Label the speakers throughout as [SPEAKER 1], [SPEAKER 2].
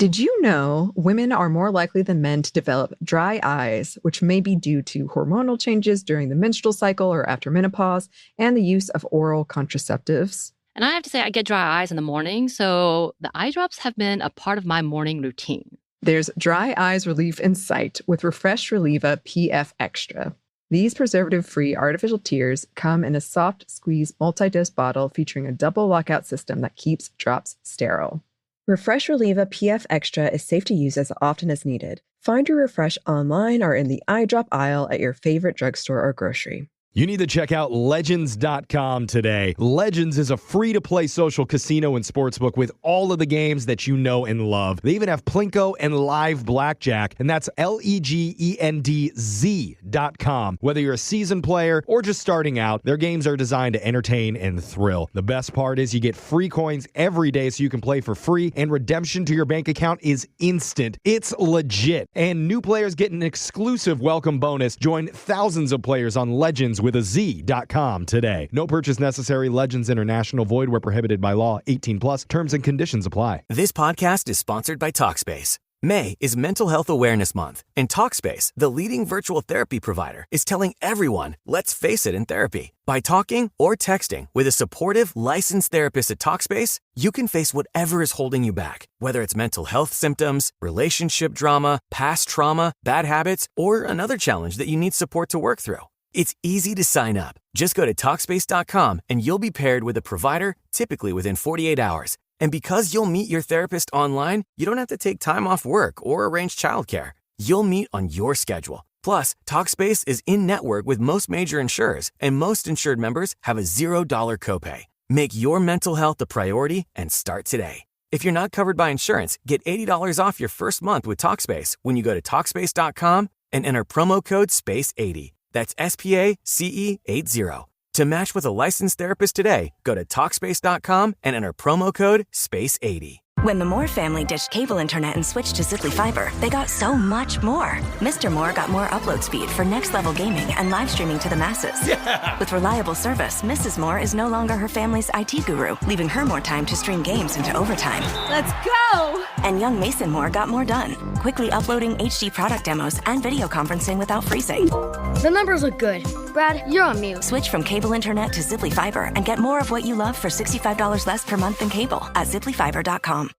[SPEAKER 1] Did you know women are more likely than men to develop dry eyes, which may be due to hormonal changes during the menstrual cycle or after menopause, and the use of oral contraceptives?
[SPEAKER 2] And I have to say, I get dry eyes in the morning, so the eye drops have been a part of my morning routine.
[SPEAKER 1] There's dry eyes relief in sight with Refresh Relieva PF Extra. These preservative-free artificial tears come in a soft squeeze multi-dose bottle featuring a double lockout system that keeps drops sterile. Refresh Relieva PF Extra is safe to use as often as needed. Find your Refresh online or in the eye drop aisle at your favorite drugstore or grocery.
[SPEAKER 3] You need to check out Legends.com today. Legends is a free-to-play social casino and sportsbook with all of the games that you know and love. They even have Plinko and live blackjack, and that's LEGENDZ.com. Whether you're a seasoned player or just starting out, their games are designed to entertain and thrill. The best part is you get free coins every day so you can play for free, and redemption to your bank account is instant. It's legit. And new players get an exclusive welcome bonus. Join thousands of players on Legends with a Z.com today. No purchase necessary. Legends International. Void where prohibited by law. 18 plus. Terms and conditions apply.
[SPEAKER 4] This podcast is sponsored by Talkspace. May is Mental Health Awareness Month, and Talkspace, the leading virtual therapy provider, is telling everyone, let's face it in therapy. By talking or texting with a supportive, licensed therapist at Talkspace, you can face whatever is holding you back, whether it's mental health symptoms, relationship drama, past trauma, bad habits, or another challenge that you need support to work through. It's easy to sign up. Just go to Talkspace.com and you'll be paired with a provider, typically within 48 hours. And because you'll meet your therapist online, you don't have to take time off work or arrange childcare. You'll meet on your schedule. Plus, Talkspace is in-network with most major insurers, and most insured members have a $0 copay. Make your mental health a priority and start today. If you're not covered by insurance, get $80 off your first month with Talkspace when you go to Talkspace.com and enter promo code SPACE80. That's SPACE80. To match with a licensed therapist today, go to Talkspace.com and enter promo code SPACE80.
[SPEAKER 5] When the Moore family ditched cable internet and switched to Zipply Fiber, they got so much more. Mr. Moore got more upload speed for next-level gaming and live streaming to the masses. Yeah. With reliable service, Mrs. Moore is no longer her family's IT guru, leaving her more time to stream games into overtime.
[SPEAKER 6] Let's go!
[SPEAKER 5] And young Mason Moore got more done, quickly uploading HD product demos and video conferencing without freezing.
[SPEAKER 6] The numbers look good. Brad, you're on mute.
[SPEAKER 5] Switch from cable internet to Zipply Fiber and get more of what you love for $65 less per month than cable at ZipplyFiber.com.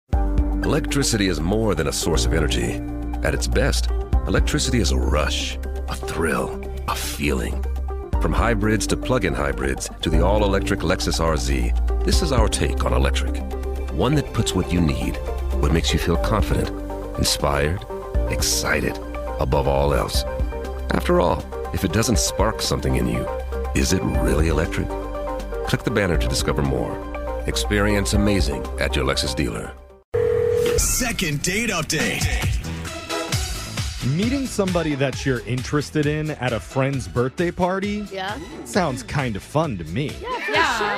[SPEAKER 7] Electricity is more than a source of energy. At its best, electricity is a rush, a thrill, a feeling. From hybrids to plug-in hybrids to the all-electric Lexus RZ, this is our take on electric. One that puts what you need, what makes you feel confident, inspired, excited, above all else. After all, if it doesn't spark something in you, is it really electric? Click the banner to discover more. Experience amazing at your Lexus dealer.
[SPEAKER 8] Second date update.
[SPEAKER 3] Meeting somebody that you're interested in at a friend's birthday party?
[SPEAKER 6] Yeah?
[SPEAKER 3] Sounds kind of fun to me.
[SPEAKER 6] Yeah, for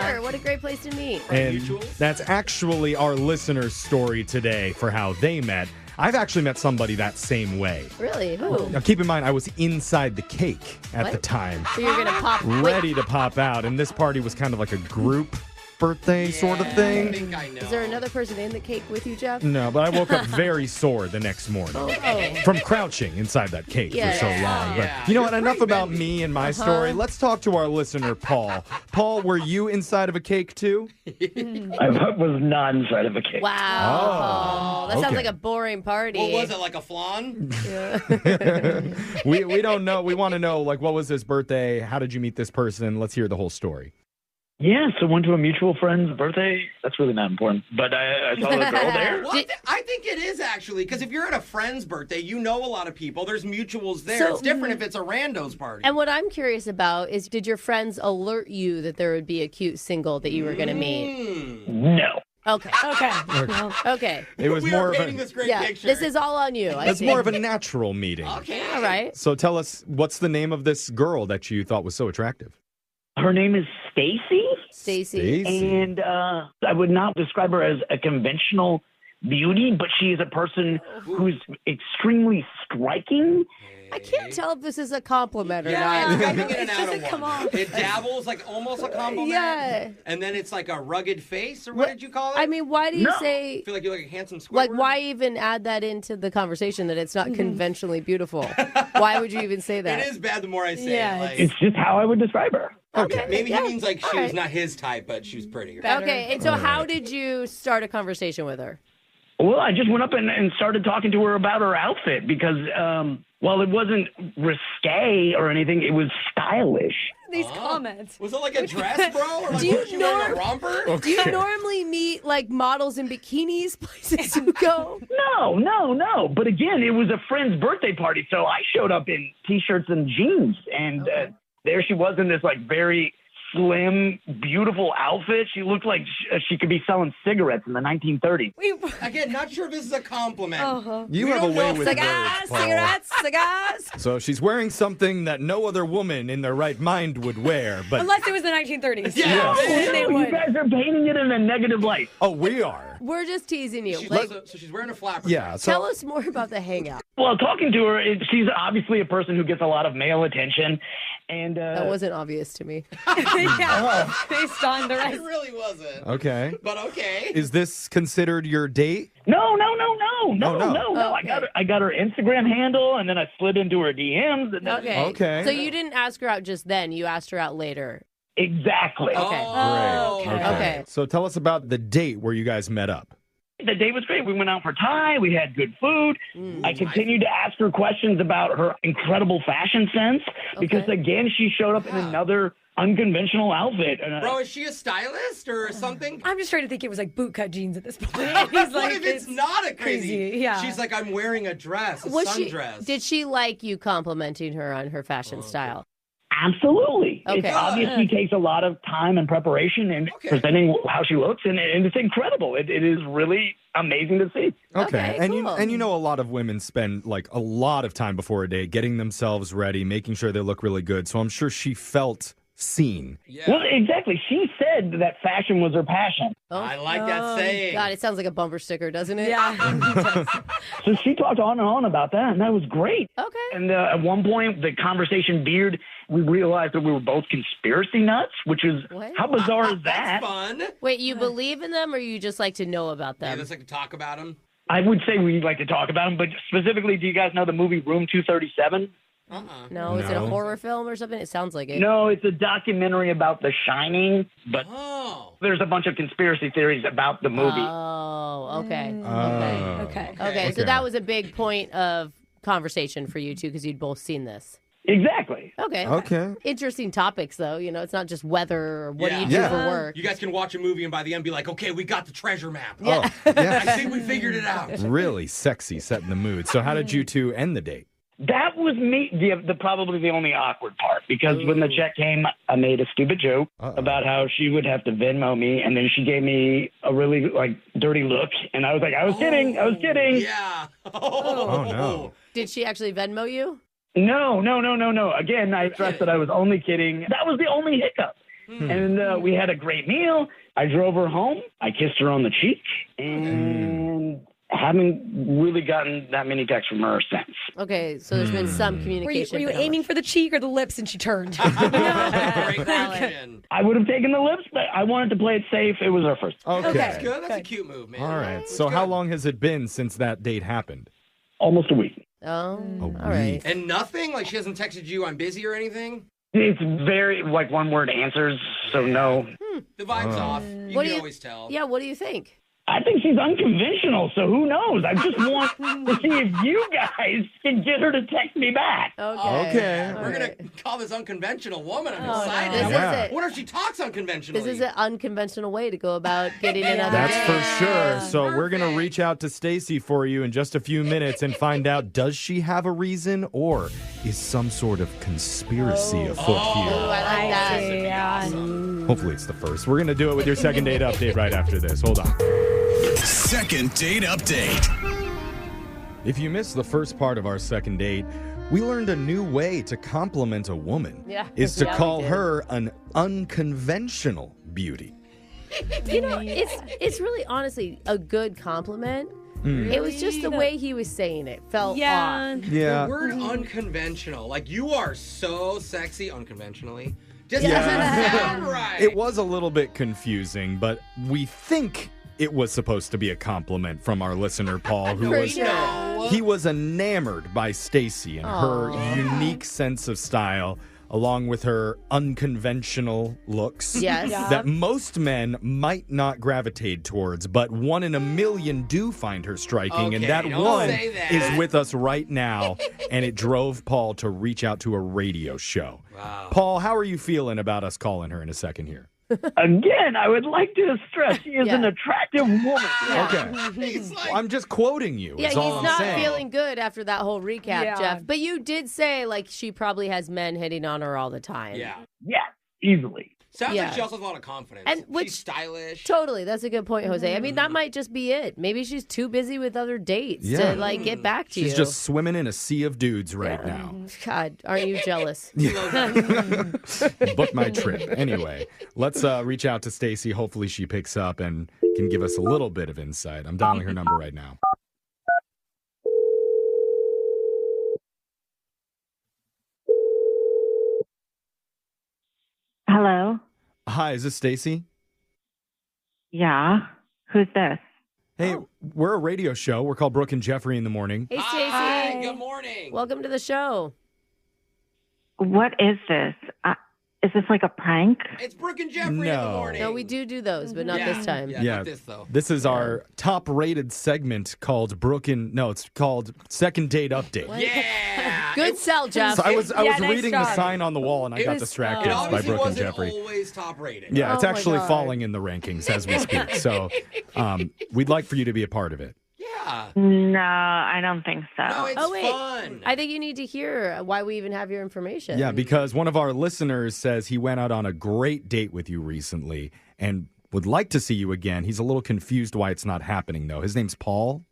[SPEAKER 6] sure. What a great place to meet.
[SPEAKER 3] And that's actually our listener's story today for how they met. I've actually met somebody that same way.
[SPEAKER 6] Really? Who?
[SPEAKER 3] Now, keep in mind, I was inside the cake at the time.
[SPEAKER 6] So you're going to pop...
[SPEAKER 3] Ready to pop out. And this party was kind of like a group birthday sort of thing.
[SPEAKER 9] I think I know.
[SPEAKER 6] Is there another person in the cake with you, Jeff?
[SPEAKER 3] No, but I woke up very sore the next morning from crouching inside that cake for so long. But you know what? Enough about me and my story. Let's talk to our listener, Paul. Paul, were you inside of a cake too?
[SPEAKER 10] I was not inside of a cake.
[SPEAKER 6] Wow. That sounds like a boring party.
[SPEAKER 9] What was it, like a flan?
[SPEAKER 3] We don't know. We want to know, like, what was this birthday? How did you meet this person? Let's hear the whole story.
[SPEAKER 10] Yeah, so went to a mutual friend's birthday. That's really not important. But I saw the girl there.
[SPEAKER 9] Well, I think it is, actually, because if you're at a friend's birthday, you know a lot of people. There's mutuals there.
[SPEAKER 6] So,
[SPEAKER 9] it's different if it's a rando's party.
[SPEAKER 6] And what I'm curious about is, did your friends alert you that there would be a cute single that you were going to meet?
[SPEAKER 10] No.
[SPEAKER 6] Okay. Okay.
[SPEAKER 3] It was more of a...
[SPEAKER 9] this great picture.
[SPEAKER 6] This is all on you.
[SPEAKER 3] It's more of a natural meeting.
[SPEAKER 9] Okay.
[SPEAKER 6] All right.
[SPEAKER 3] So tell us, what's the name of this girl that you thought was so attractive?
[SPEAKER 10] Her name is Stacy.
[SPEAKER 6] Stacy.
[SPEAKER 10] And I would not describe her as a conventional beauty, but she is a person who's extremely striking.
[SPEAKER 6] I can't tell if this is a compliment or
[SPEAKER 9] Yeah,
[SPEAKER 6] not.
[SPEAKER 9] it's coming in and out of one. It dabbles like almost a compliment.
[SPEAKER 6] Yeah.
[SPEAKER 9] And then it's like a rugged face, or what did you call it?
[SPEAKER 6] I mean, why do you say...
[SPEAKER 9] I feel like you're like a handsome Squidward.
[SPEAKER 6] Like, why even add that into the conversation that it's not conventionally beautiful? Why would you even say that?
[SPEAKER 9] It is bad the more I say it. Like,
[SPEAKER 10] It's just how I would describe her.
[SPEAKER 9] okay. Maybe he means like she was not his type, but she was pretty.
[SPEAKER 6] Okay, and so how did you start a conversation with her?
[SPEAKER 10] Well, I just went up and started talking to her about her outfit because, while it wasn't risque or anything, it was stylish.
[SPEAKER 11] These comments.
[SPEAKER 9] Was it like a dress, bro? Or like,
[SPEAKER 6] Do you
[SPEAKER 9] was she wearing a romper?
[SPEAKER 6] Do you normally meet like models in bikinis places you go?
[SPEAKER 10] No. But again, it was a friend's birthday party, so I showed up in T-shirts and jeans, and there she was in this like very slim, beautiful outfit. She looked like she could be selling cigarettes in the 1930s.
[SPEAKER 9] Again, not sure if this is a compliment.
[SPEAKER 3] You have a way with words, Paul.
[SPEAKER 6] Cigars.
[SPEAKER 3] So she's wearing something that no other woman in their right mind would wear, but
[SPEAKER 11] Unless it was the 1930s.
[SPEAKER 9] Yeah.
[SPEAKER 11] Then they
[SPEAKER 10] You
[SPEAKER 11] would.
[SPEAKER 10] guys are painting it in a negative light.
[SPEAKER 3] oh, we are.
[SPEAKER 6] We're just teasing you.
[SPEAKER 9] She's
[SPEAKER 6] Like,
[SPEAKER 9] so she's wearing a flapper.
[SPEAKER 3] Yeah. So
[SPEAKER 6] tell us more about the hangout.
[SPEAKER 10] Well, talking to her, she's obviously a person who gets a lot of male attention, and
[SPEAKER 6] That wasn't obvious to me.
[SPEAKER 11] Yeah. Based on the
[SPEAKER 9] It
[SPEAKER 11] rest.
[SPEAKER 9] really wasn't.
[SPEAKER 3] okay.
[SPEAKER 9] But okay.
[SPEAKER 3] Is this considered your date?
[SPEAKER 10] No.
[SPEAKER 6] Oh,
[SPEAKER 10] I got her Instagram handle, and then I slid into her DMs. And then
[SPEAKER 3] Okay.
[SPEAKER 6] So you didn't ask her out just then. You asked her out later.
[SPEAKER 10] Exactly.
[SPEAKER 6] Okay.
[SPEAKER 3] Great.
[SPEAKER 6] Okay.
[SPEAKER 3] So tell us about the date where you guys met up.
[SPEAKER 10] The date was great. We went out for Thai. We had good food. I continued to ask her questions about her incredible fashion sense because, again, she showed up in another unconventional outfit.
[SPEAKER 9] Bro, is she a stylist or something?
[SPEAKER 11] I'm just trying to think it was like bootcut jeans at this point. He's
[SPEAKER 9] What
[SPEAKER 11] like,
[SPEAKER 9] if it's not a crazy?
[SPEAKER 11] Yeah.
[SPEAKER 9] She's like, I'm wearing a dress, a sundress.
[SPEAKER 6] Did she like you complimenting her on her fashion style?
[SPEAKER 10] Absolutely.
[SPEAKER 6] Okay.
[SPEAKER 10] It obviously takes a lot of time and preparation in presenting how she looks, and it's incredible. It is really amazing to see.
[SPEAKER 3] Okay. And
[SPEAKER 6] cool.
[SPEAKER 3] you know a lot of women spend like a lot of time before a date getting themselves ready, making sure they look really good. So I'm sure she felt seen.
[SPEAKER 9] Yeah.
[SPEAKER 10] Well, exactly. She said that fashion was her passion.
[SPEAKER 9] I like that saying.
[SPEAKER 6] God, it sounds like a bumper sticker, doesn't it?
[SPEAKER 11] Yeah.
[SPEAKER 10] So she talked on and on about that, and that was great.
[SPEAKER 6] Okay.
[SPEAKER 10] And at one point, the conversation veered. We realized that we were both conspiracy nuts, which is how bizarre is that?
[SPEAKER 9] That's fun.
[SPEAKER 6] Wait, you believe in them or you just like to know about
[SPEAKER 9] Yeah,
[SPEAKER 6] them?
[SPEAKER 9] let's like talk about him.
[SPEAKER 10] I would say we like to talk about them, but specifically, do you guys know the movie Room 237?
[SPEAKER 6] No, is it a horror film or something? It sounds like it.
[SPEAKER 10] No, it's a documentary about The Shining, but there's a bunch of conspiracy theories about the movie.
[SPEAKER 6] Oh, okay.
[SPEAKER 11] Okay.
[SPEAKER 6] Okay, so that was a big point of conversation for you two because you'd both seen this.
[SPEAKER 10] Exactly.
[SPEAKER 6] Okay.
[SPEAKER 3] Okay.
[SPEAKER 6] Interesting topics, though. You know, it's not just weather or what do you do for work.
[SPEAKER 9] You guys can watch a movie and by the end be like, okay, we got the treasure map.
[SPEAKER 3] Oh, yeah.
[SPEAKER 9] I think we figured it out.
[SPEAKER 3] Really sexy, setting the mood. So how did you two end the date?
[SPEAKER 10] That was me, probably the only awkward part, because when the check came, I made a stupid joke about how she would have to Venmo me, and then she gave me a really, dirty look, and I was like, I was kidding.
[SPEAKER 9] Yeah.
[SPEAKER 3] Oh, no.
[SPEAKER 6] Did she actually Venmo you?
[SPEAKER 10] No. Again, I stressed that I was only kidding. That was the only hiccup. And we had a great meal. I drove her home. I kissed her on the cheek, and haven't really gotten that many texts from her since.
[SPEAKER 6] Okay, so there's been some
[SPEAKER 11] Were
[SPEAKER 6] communication.
[SPEAKER 11] you
[SPEAKER 6] but not
[SPEAKER 11] aiming
[SPEAKER 6] much.
[SPEAKER 11] for the cheek or the lips and she turned?
[SPEAKER 9] Great question.
[SPEAKER 10] I would have taken the lips, but I wanted to play it safe. It was our first.
[SPEAKER 3] Okay.
[SPEAKER 9] That's good. That's a cute move, man.
[SPEAKER 3] All right. So how long has it been since that date happened?
[SPEAKER 10] Almost a week.
[SPEAKER 6] Oh,
[SPEAKER 3] A
[SPEAKER 6] all right.
[SPEAKER 3] week.
[SPEAKER 9] And nothing? Like she hasn't texted you, I'm busy or anything?
[SPEAKER 10] It's very, one-word answers, so no.
[SPEAKER 9] The vibe's off. You can always tell.
[SPEAKER 6] Yeah, what do you think?
[SPEAKER 10] I think she's unconventional, so who knows? I just want to see if you guys can get her to text me back.
[SPEAKER 3] Okay.
[SPEAKER 9] We're going to call this unconventional woman. I'm excited.
[SPEAKER 6] This is it.
[SPEAKER 9] What if she talks unconventionally?
[SPEAKER 6] This is an unconventional way to go about getting another
[SPEAKER 3] That's
[SPEAKER 6] date.
[SPEAKER 3] for sure. So we're going to reach out to Stacy for you in just a few minutes and find out, does she have a reason or is some sort of conspiracy afoot
[SPEAKER 6] Oh,
[SPEAKER 3] here?
[SPEAKER 6] I like that.
[SPEAKER 11] Yeah.
[SPEAKER 3] Hopefully it's the first. We're going to do it with your second date update right after this. Hold on.
[SPEAKER 8] Second date update.
[SPEAKER 3] If you missed the first part of our second date, we learned a new way to compliment a woman.
[SPEAKER 6] Yeah.
[SPEAKER 3] Is to
[SPEAKER 6] Yeah, we
[SPEAKER 3] call
[SPEAKER 6] did.
[SPEAKER 3] her an unconventional beauty.
[SPEAKER 6] It's really honestly a good compliment. It was just the way he was saying it felt off.
[SPEAKER 9] The word unconventional. Like, you are so sexy unconventionally. Just doesn't sound right.
[SPEAKER 3] It was a little bit confusing, but we think it was supposed to be a compliment from our listener, Paul, who he was enamored by Stacy and her unique sense of style, along with her unconventional looks that most men might not gravitate towards, but 1 in a million do find her striking, and that one is with us right now, and it drove Paul to reach out to a radio show. Wow. Paul, how are you feeling about us calling her in a second here?
[SPEAKER 10] Again, I would like to stress she is an attractive woman.
[SPEAKER 3] Okay. I'm just quoting you.
[SPEAKER 6] Yeah,
[SPEAKER 3] he's
[SPEAKER 6] not feeling good after that whole recap, Jeff. But you did say, like, she probably has men hitting on her all the time.
[SPEAKER 9] Yeah.
[SPEAKER 10] Yeah, easily.
[SPEAKER 9] Sounds like she also has a lot of confidence.
[SPEAKER 6] And
[SPEAKER 9] she's stylish.
[SPEAKER 6] Totally. That's a good point, Jose. I mean, that might just be it. Maybe she's too busy with other dates to, like, get back to you.
[SPEAKER 3] She's just swimming in a sea of dudes right now.
[SPEAKER 6] God, aren't you jealous?
[SPEAKER 3] Book my trip. Anyway, let's reach out to Stacy. Hopefully she picks up and can give us a little bit of insight. I'm dialing her number right now.
[SPEAKER 12] Hello?
[SPEAKER 3] Hi, is this Stacy?
[SPEAKER 12] Yeah. Who's this?
[SPEAKER 3] Hey, we're a radio show. We're called Brooke and Jeffery in the morning.
[SPEAKER 6] Hey, Stacey.
[SPEAKER 9] Hi, good morning.
[SPEAKER 6] Welcome to the show.
[SPEAKER 12] What is this? Is this like a prank?
[SPEAKER 9] It's Brooke and Jeffery in the morning.
[SPEAKER 6] No, we do those, but not this time.
[SPEAKER 9] Yeah, not this, though.
[SPEAKER 3] This is our top-rated segment called it's called Second Date Update.
[SPEAKER 9] Yeah.
[SPEAKER 6] Good sell, Jeff.
[SPEAKER 3] So I was reading the sign on the wall, and I got distracted by Brooke and Jeffrey.
[SPEAKER 9] Always top rated.
[SPEAKER 3] Yeah, it's actually falling in the rankings as we speak. So we'd like for you to be a part of it.
[SPEAKER 9] Yeah.
[SPEAKER 12] No, I don't think so.
[SPEAKER 9] No, it's fun.
[SPEAKER 6] I think you need to hear why we even have your information.
[SPEAKER 3] Yeah, because one of our listeners says he went out on a great date with you recently and would like to see you again. He's a little confused why it's not happening, though. His name's Paul.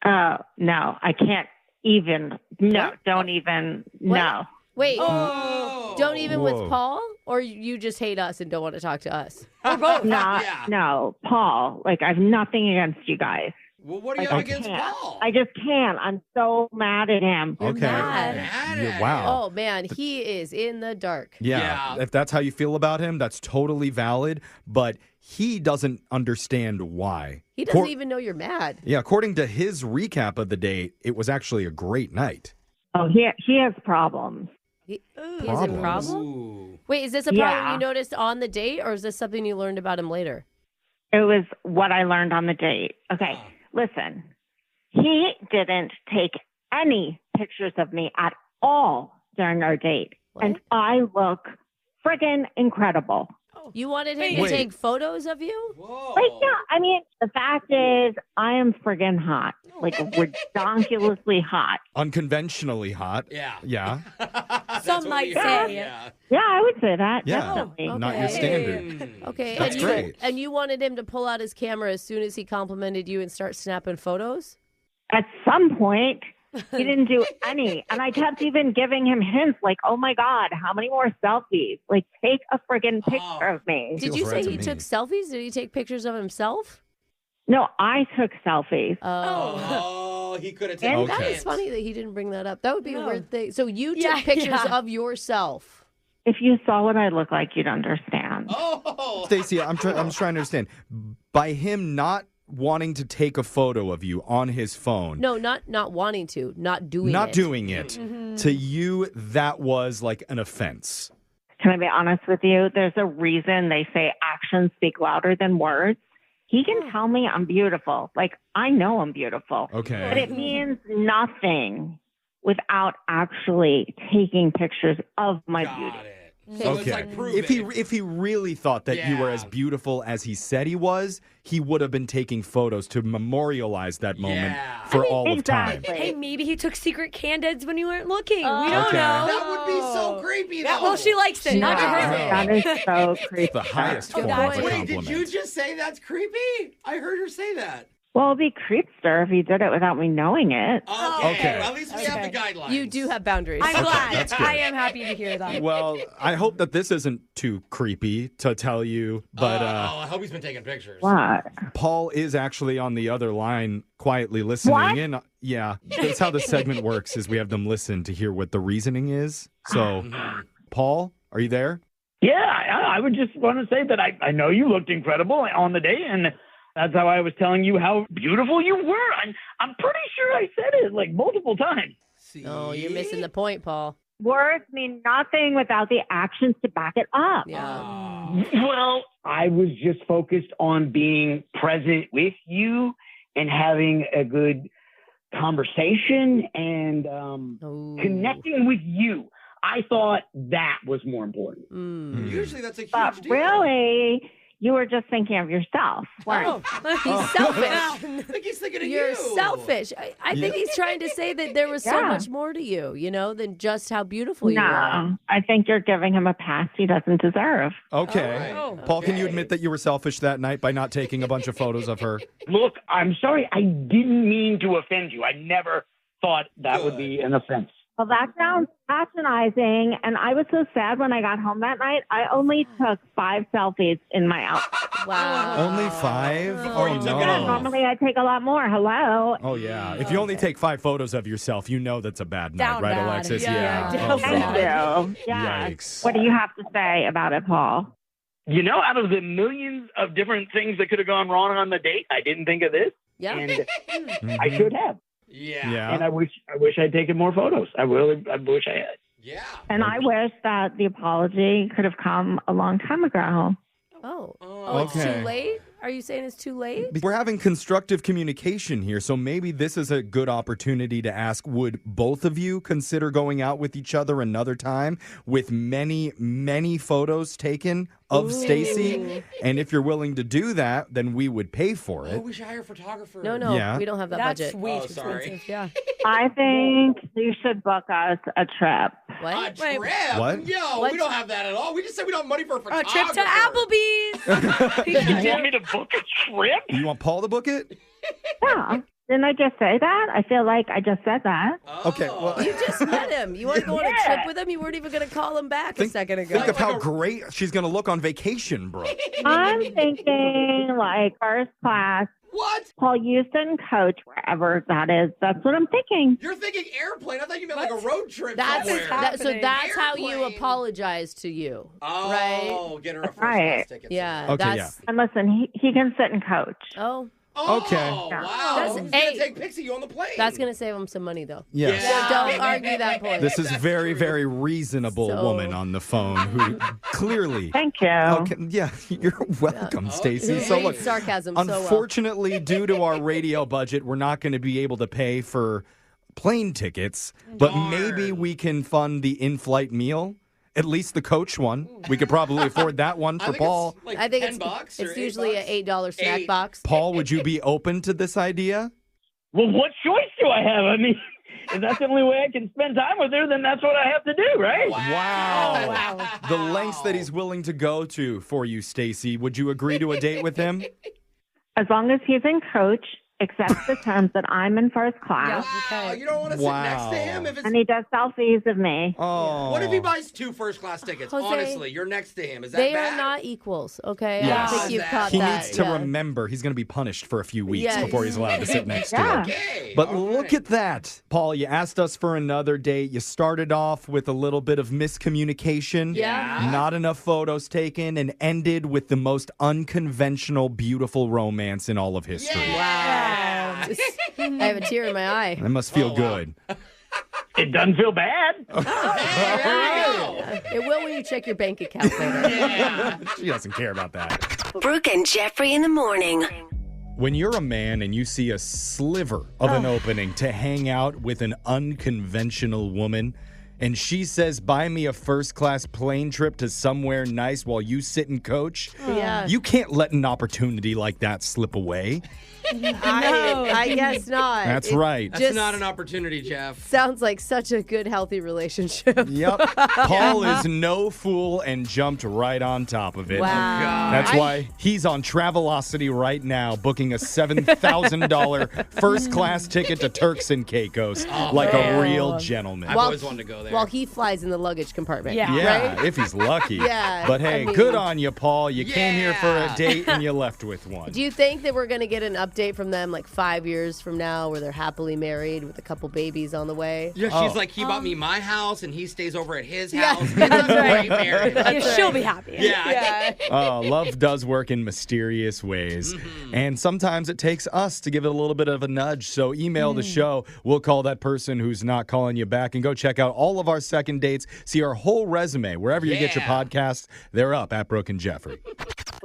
[SPEAKER 12] No, I can't even. No, don't even.
[SPEAKER 6] What?
[SPEAKER 12] No.
[SPEAKER 6] Wait, don't even with Paul? Or you just hate us and don't want to talk to us?
[SPEAKER 12] Or both. No, Paul. Like, I have nothing against you guys.
[SPEAKER 9] Well, what are you against Paul?
[SPEAKER 12] I just can't. I'm so mad at him.
[SPEAKER 3] Okay. Wow.
[SPEAKER 6] Oh, man, he is in the dark.
[SPEAKER 3] Yeah. If that's how you feel about him, that's totally valid. But he doesn't understand why.
[SPEAKER 6] He doesn't even know you're mad.
[SPEAKER 3] Yeah, according to his recap of the date, it was actually a great night.
[SPEAKER 12] Oh, he has problems.
[SPEAKER 6] He has a problem? Wait, is this a problem you noticed on the date, or is this something you learned about him later?
[SPEAKER 12] It was what I learned on the date. Okay, listen. He didn't take any pictures of me at all during our date. What? And I look friggin' incredible.
[SPEAKER 6] You wanted him to take photos of you?
[SPEAKER 9] Whoa.
[SPEAKER 12] Like, yeah, I mean, the fact is, I am friggin' hot. Like, ridiculously hot.
[SPEAKER 3] Unconventionally hot.
[SPEAKER 9] Yeah.
[SPEAKER 3] Yeah.
[SPEAKER 11] Some might say.
[SPEAKER 12] Yeah, I would say that.
[SPEAKER 3] Yeah.
[SPEAKER 12] Definitely.
[SPEAKER 3] Not your standard.
[SPEAKER 6] Okay.
[SPEAKER 3] That's great.
[SPEAKER 6] And you wanted him to pull out his camera as soon as he complimented you and start snapping photos?
[SPEAKER 12] At some point, he didn't do any. And I kept even giving him hints like, oh my God, how many more selfies? Like, take a friggin' picture of me.
[SPEAKER 6] Did you say he took selfies? Did he take pictures of himself?
[SPEAKER 12] No, I took selfies.
[SPEAKER 9] Oh, he could have taken
[SPEAKER 6] That is funny that he didn't bring that up. That would be a weird thing. So you took pictures of yourself.
[SPEAKER 12] If you saw what I look like, you'd understand.
[SPEAKER 9] Oh,
[SPEAKER 3] Stacey, I'm just trying to understand. By him not wanting to take a photo of you on his phone.
[SPEAKER 6] No, not wanting to, not doing it.
[SPEAKER 3] Not doing it. To you, that was like an offense.
[SPEAKER 12] Can I be honest with you? There's a reason they say actions speak louder than words. He can tell me I'm beautiful. Like, I know I'm beautiful.
[SPEAKER 3] Okay.
[SPEAKER 12] But it means nothing without actually taking pictures of my beauty.
[SPEAKER 9] So it's like
[SPEAKER 3] if he really thought that you were as beautiful as he said he was, he would have been taking photos to memorialize that moment for all of time.
[SPEAKER 11] Hey, maybe he took secret candids when you weren't looking. We don't know.
[SPEAKER 9] That would be so creepy, though.
[SPEAKER 11] Well, she likes it. Not to her.
[SPEAKER 12] That is so creepy.
[SPEAKER 3] The highest form of a
[SPEAKER 9] Wait,
[SPEAKER 3] compliment.
[SPEAKER 9] did you just say that's creepy? I heard her say that.
[SPEAKER 12] Well, it'd be creepster if he did it without me knowing it.
[SPEAKER 9] Okay. Well, at least we have the guidelines.
[SPEAKER 6] You do have boundaries.
[SPEAKER 11] I'm glad.
[SPEAKER 3] that's good.
[SPEAKER 11] I am happy to hear that.
[SPEAKER 3] Well, I hope that this isn't too creepy to tell you, but
[SPEAKER 9] I hope he's been taking pictures.
[SPEAKER 12] What?
[SPEAKER 3] Paul is actually on the other line quietly listening
[SPEAKER 12] What?
[SPEAKER 3] in. Yeah, that's how the segment works is we have them listen to hear what the reasoning is. So, Paul, are you there?
[SPEAKER 10] Yeah, I would just want to say that I know you looked incredible on the day, and that's how I was telling you how beautiful you were. I'm pretty sure I said it like multiple times.
[SPEAKER 6] Oh, you're missing the point, Paul.
[SPEAKER 12] Words mean nothing without the actions to back it up.
[SPEAKER 6] Yeah.
[SPEAKER 10] Well, I was just focused on being present with you and having a good conversation and connecting with you. I thought that was more important.
[SPEAKER 9] Usually that's a huge
[SPEAKER 12] But
[SPEAKER 9] deal.
[SPEAKER 12] really, you were just thinking of yourself. weren't you?
[SPEAKER 6] He's selfish.
[SPEAKER 9] I think he's thinking of
[SPEAKER 6] You're
[SPEAKER 9] you.
[SPEAKER 6] selfish. I think he's trying to say that there was so
[SPEAKER 12] Yeah.
[SPEAKER 6] much more to you, than just how beautiful you are.
[SPEAKER 12] No, I think you're giving him a pass he doesn't deserve.
[SPEAKER 3] Okay.
[SPEAKER 9] All right.
[SPEAKER 3] Paul, can you admit that you were selfish that night by not taking a bunch of photos of her?
[SPEAKER 10] Look, I'm sorry. I didn't mean to offend you. I never thought that would be an offense.
[SPEAKER 12] Well, that sounds patronizing. And I was so sad when I got home that night. I only took 5 selfies in my outfit.
[SPEAKER 6] Wow.
[SPEAKER 3] Only 5?
[SPEAKER 9] Before you
[SPEAKER 3] Oh,
[SPEAKER 9] took it
[SPEAKER 3] no.
[SPEAKER 9] off.
[SPEAKER 12] Normally, I take a lot more. Hello.
[SPEAKER 3] Oh, yeah. If you only take 5 photos of yourself, you know that's a bad night,
[SPEAKER 11] Down
[SPEAKER 3] right,
[SPEAKER 11] bad.
[SPEAKER 3] Alexis?
[SPEAKER 11] Yeah,
[SPEAKER 3] Oh,
[SPEAKER 11] down
[SPEAKER 12] Thank
[SPEAKER 3] God.
[SPEAKER 12] you. Yeah.
[SPEAKER 3] Yikes.
[SPEAKER 12] What do you have to say about it, Paul?
[SPEAKER 10] You know, out of the millions of different things that could have gone wrong on the date, I didn't think of this,
[SPEAKER 6] Yeah.
[SPEAKER 10] and I should have.
[SPEAKER 9] Yeah.
[SPEAKER 3] Yeah.
[SPEAKER 10] And I wish I'd taken more photos. I wish I had.
[SPEAKER 9] Yeah.
[SPEAKER 12] And I wish that the apology could have come a long time ago.
[SPEAKER 6] Oh,
[SPEAKER 3] Okay.
[SPEAKER 6] it's too late? Are you saying it's too late?
[SPEAKER 3] We're having constructive communication here, so maybe this is a good opportunity to ask, would both of you consider going out with each other another time with many, many photos taken of Stacy? And if you're willing to do that, then we would pay for
[SPEAKER 9] Oh,
[SPEAKER 3] it.
[SPEAKER 9] we should hire a photographer.
[SPEAKER 6] No,
[SPEAKER 3] Yeah.
[SPEAKER 6] we don't have that
[SPEAKER 11] That's
[SPEAKER 6] budget.
[SPEAKER 11] way
[SPEAKER 9] Oh,
[SPEAKER 11] too
[SPEAKER 9] sorry.
[SPEAKER 11] expensive. Yeah.
[SPEAKER 12] I think you should book us a trip.
[SPEAKER 9] A
[SPEAKER 6] What?
[SPEAKER 9] trip?
[SPEAKER 3] What?
[SPEAKER 9] Yo,
[SPEAKER 6] What?
[SPEAKER 9] we don't have that at all. We just said we don't have money for a
[SPEAKER 11] A
[SPEAKER 9] photographer.
[SPEAKER 11] trip to Applebee's.
[SPEAKER 10] You want me to book a trip?
[SPEAKER 3] You want Paul to book it?
[SPEAKER 12] Yeah. Didn't I just say that? I feel like I just said that.
[SPEAKER 3] Okay, well,
[SPEAKER 6] You just met him. You want to go on a trip with him? You weren't even going to call him back a second ago.
[SPEAKER 3] think of how great she's going to look on vacation, bro.
[SPEAKER 12] I'm thinking like first class.
[SPEAKER 9] What?
[SPEAKER 12] Paul Houston coach, wherever that is. That's what I'm thinking.
[SPEAKER 9] You're thinking airplane. I thought you meant like a road trip
[SPEAKER 6] That's
[SPEAKER 9] somewhere.
[SPEAKER 6] so that's how you
[SPEAKER 9] Airplane.
[SPEAKER 6] apologize to you,
[SPEAKER 9] Oh,
[SPEAKER 6] right?
[SPEAKER 9] get her a first
[SPEAKER 12] Right.
[SPEAKER 9] class ticket.
[SPEAKER 6] Yeah.
[SPEAKER 3] Okay,
[SPEAKER 6] that's,
[SPEAKER 12] And listen, he can sit and coach.
[SPEAKER 6] Oh,
[SPEAKER 9] Oh,
[SPEAKER 3] Okay.
[SPEAKER 9] wow.
[SPEAKER 6] That's-
[SPEAKER 9] Who's
[SPEAKER 6] hey,
[SPEAKER 9] going to take pics of you on the plane?
[SPEAKER 6] that's going to save him some money, though.
[SPEAKER 3] Yes.
[SPEAKER 9] Yeah.
[SPEAKER 6] So don't argue that point.
[SPEAKER 3] This is a very, very reasonable
[SPEAKER 6] So-
[SPEAKER 3] woman on the phone who clearly.
[SPEAKER 12] Thank you.
[SPEAKER 3] Okay, yeah, you're welcome, Stacy.
[SPEAKER 6] Who
[SPEAKER 3] So
[SPEAKER 6] reads
[SPEAKER 3] look,
[SPEAKER 6] sarcasm so well.
[SPEAKER 3] unfortunately, due to our radio budget, we're not going to be able to pay for plane tickets, but maybe we can fund the in-flight meal. At least the coach one. We could probably afford that one
[SPEAKER 9] I
[SPEAKER 3] for
[SPEAKER 9] think
[SPEAKER 3] Paul.
[SPEAKER 9] It's like
[SPEAKER 6] I think
[SPEAKER 9] $10 or
[SPEAKER 6] it's usually
[SPEAKER 9] $8.
[SPEAKER 6] an $8 snack
[SPEAKER 9] $8.
[SPEAKER 6] box.
[SPEAKER 3] Paul, would you be open to this idea?
[SPEAKER 10] Well, what choice do I have? I mean, if that's the only way I can spend time with her, then that's what I have to do, right?
[SPEAKER 3] Wow. The lengths that he's willing to go to for you, Stacy. Would you agree to a date with him?
[SPEAKER 12] As long as he's in coach, accepts the terms that I'm in first class,
[SPEAKER 9] Wow, you don't want to sit next to him if it's.
[SPEAKER 12] and he does selfies of me.
[SPEAKER 3] Oh.
[SPEAKER 9] What if he buys 2 first-class tickets?
[SPEAKER 6] Jose,
[SPEAKER 9] Honestly, you're next to him. Is that
[SPEAKER 6] They
[SPEAKER 9] bad?
[SPEAKER 6] are not equals, okay? I
[SPEAKER 3] Yes.
[SPEAKER 6] don't think you've caught
[SPEAKER 3] He
[SPEAKER 6] that.
[SPEAKER 3] needs to
[SPEAKER 6] yeah.
[SPEAKER 3] remember he's going to be punished for a few weeks
[SPEAKER 6] Yes.
[SPEAKER 3] before he's allowed to sit next to
[SPEAKER 12] Yeah.
[SPEAKER 3] him.
[SPEAKER 9] Okay.
[SPEAKER 3] But
[SPEAKER 9] all
[SPEAKER 3] look
[SPEAKER 9] right.
[SPEAKER 3] at that. Paul, you asked us for another date. You started off with a little bit of miscommunication.
[SPEAKER 6] Yeah.
[SPEAKER 3] Not enough photos taken, and ended with the most unconventional, beautiful romance in all of history.
[SPEAKER 6] Wow. I have a tear in my eye.
[SPEAKER 3] That must feel good.
[SPEAKER 10] It doesn't feel bad.
[SPEAKER 6] It will when you check your bank account later.
[SPEAKER 3] She doesn't care about that.
[SPEAKER 5] Brooke and Jeffrey in the morning.
[SPEAKER 3] When you're a man and you see a sliver of an opening to hang out with an unconventional woman, and she says, buy me a first-class plane trip to somewhere nice while you sit and coach,
[SPEAKER 6] Yeah.
[SPEAKER 3] you can't let an opportunity like that slip away.
[SPEAKER 6] I guess not.
[SPEAKER 3] That's right.
[SPEAKER 9] That's not an opportunity, Jeff.
[SPEAKER 6] Sounds like such a good, healthy relationship.
[SPEAKER 3] Yep. Paul is no fool and jumped right on top of it.
[SPEAKER 6] Wow.
[SPEAKER 9] Oh, God.
[SPEAKER 3] That's why he's on Travelocity right now, booking a $7,000 first-class ticket to Turks and Caicos like a real gentleman.
[SPEAKER 9] I've always wanted to go there.
[SPEAKER 6] While he flies in the luggage compartment.
[SPEAKER 3] Yeah,
[SPEAKER 6] right?
[SPEAKER 3] if he's lucky.
[SPEAKER 6] Yeah.
[SPEAKER 3] But hey,
[SPEAKER 6] I mean,
[SPEAKER 3] good on you, Paul. You came here for a date and you left with one.
[SPEAKER 6] Do you think that we're going to get an update from them like 5 years from now where they're happily married with a couple babies on the way?
[SPEAKER 9] Yeah, she's like, he bought me my house and he stays over at his
[SPEAKER 6] Yeah.
[SPEAKER 9] house. That's right. Married.
[SPEAKER 11] Yeah, she'll be happy.
[SPEAKER 9] Yeah.
[SPEAKER 3] Oh, love does work in mysterious ways. And sometimes it takes us to give it a little bit of a nudge. So email the show. We'll call that person who's not calling you back, and go check out all of our second dates. See our whole resume wherever you get your podcasts. They're up at Brooke and Jeffery.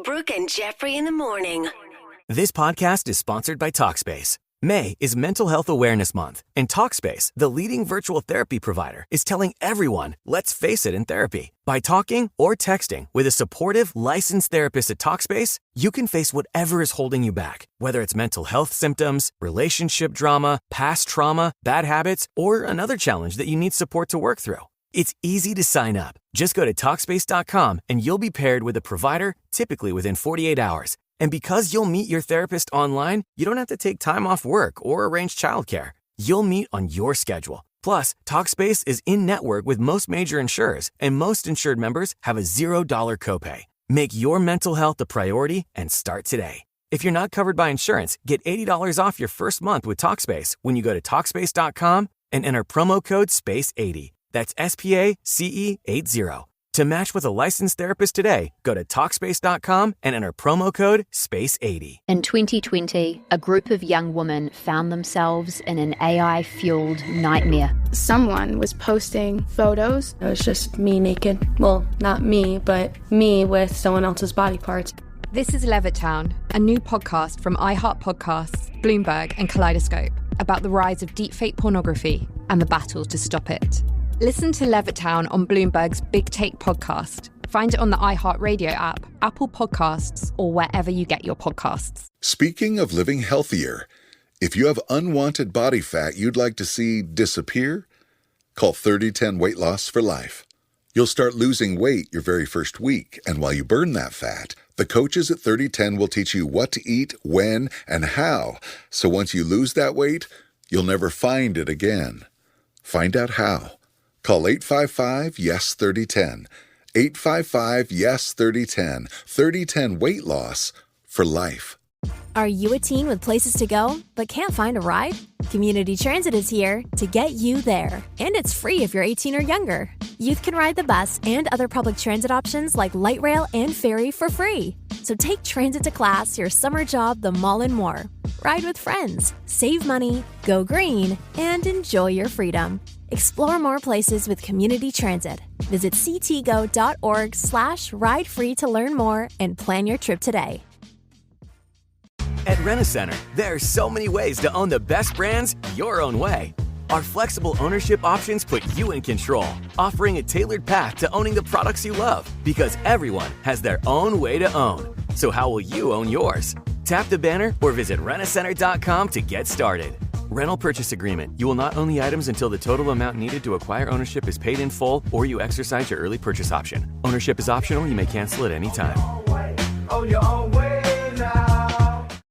[SPEAKER 13] Brooke and Jeffrey in the morning.
[SPEAKER 4] This podcast is sponsored by Talkspace. May is Mental Health Awareness Month, and Talkspace, the leading virtual therapy provider, is telling everyone, let's face it in therapy. By talking or texting with a supportive, licensed therapist at Talkspace, you can face whatever is holding you back, whether it's mental health symptoms, relationship drama, past trauma, bad habits, or another challenge that you need support to work through. It's easy to sign up. Just go to Talkspace.com and you'll be paired with a provider, typically within 48 hours. And because you'll meet your therapist online, you don't have to take time off work or arrange childcare. You'll meet on your schedule. Plus, Talkspace is in-network with most major insurers, and most insured members have a $0 copay. Make your mental health a priority and start today. If you're not covered by insurance, get $80 off your first month with Talkspace when you go to Talkspace.com and enter promo code SPACE80. That's SPACE80. To match with a licensed therapist today, go to Talkspace.com and enter promo code SPACE80.
[SPEAKER 14] In 2020, a group of young women found themselves in an AI-fueled nightmare.
[SPEAKER 15] Someone was posting photos. It was just me naked. Well, not me, but me with someone else's body parts.
[SPEAKER 16] This is Levittown, a new podcast from iHeart Podcasts, Bloomberg, and Kaleidoscope about the rise of deepfake pornography and the battle to stop it. Listen to Levittown on Bloomberg's Big Take podcast. Find it on the iHeartRadio app, Apple Podcasts, or wherever you get your podcasts.
[SPEAKER 17] Speaking of living healthier, if you have unwanted body fat you'd like to see disappear, call 3010 Weight Loss for Life. You'll start losing weight your very first week, and while you burn that fat, the coaches at 3010 will teach you what to eat, when, and how, so once you lose that weight, you'll never find it again. Find out how. Call 855-YES-3010. 855-YES-3010. 3010 Weight Loss for Life.
[SPEAKER 18] Are you a teen with places to go but can't find a ride? Community Transit is here to get you there. And it's free if you're 18 or younger. Youth can ride the bus and other public transit options like light rail and ferry for free. So take transit to class, your summer job, the mall, and more. Ride with friends, save money, go green, and enjoy your freedom. Explore more places with Community Transit. Visit ctgo.org/ride-free to learn more and plan your trip today.
[SPEAKER 4] At Rent-A-Center, there are so many ways to own the best brands your own way. Our flexible ownership options put you in control, offering a tailored path to owning the products you love, because everyone has their own way to own. So how will you own yours? Tap the banner or visit rentacenter.com to get started. Rental purchase agreement. You will not own the items until the total amount needed to acquire ownership is paid in full or you exercise your early purchase option. Ownership is optional. You may cancel at any time.
[SPEAKER 19] Own your own way.